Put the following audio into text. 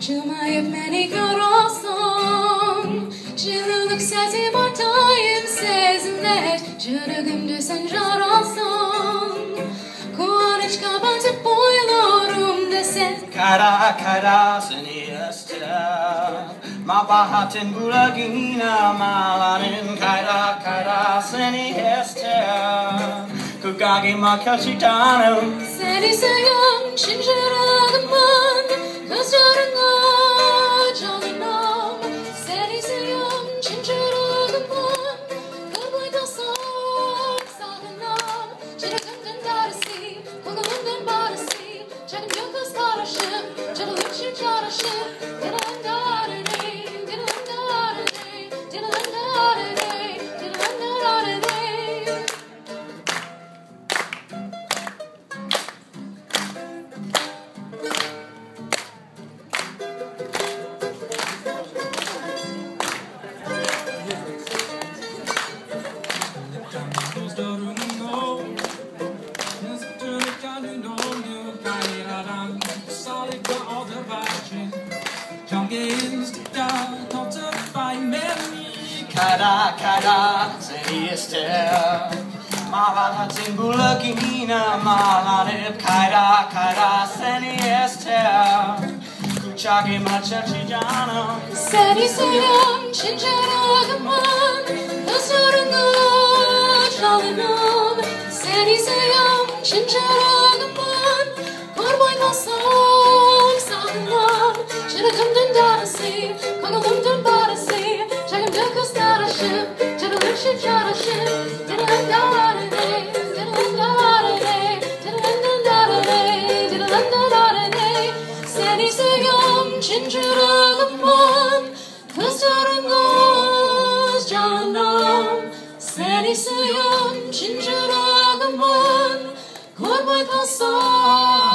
Çımayıp beni görürsen Çığlık sesim artayım sezinler Çırıgımda sen jaralsan Kıvanç kapatıp boylarım desen Kara kara seni ister Mabahatin bulagina malanin Kara kara seni ister Kugagi makalçitanım Seni seviyorum çimşiragımın Gözlerine canınam Seni seviyorum çimşiragımın Kırboyda sak sağınam Çırıgımdın darısı Kogulumdun barısı Çakım göküz karışım Çırılım çir çarışım Dilim darıday Dilim darıday Dilim darıday Dilim darıday Kara kara seni ister Mabahatin bulagina malanin Kara kara seni ister Kucağıma makalçitanım Seni seviyorum çimşiragımın Gözlerine canınam Seni seviyorum çimşiragımın Kırboyda sak sağınam Çırıgımdın darısı Kogulumdun barısı Çakım göküz karışım Çırılım çir çarışım Dilim darıday Dilim darıday Dilim darıday Dilim darıday Seni seviyorum çimşiragımın Gözlerine canım Seni seviyorum çimşiragımın Kırboyda sak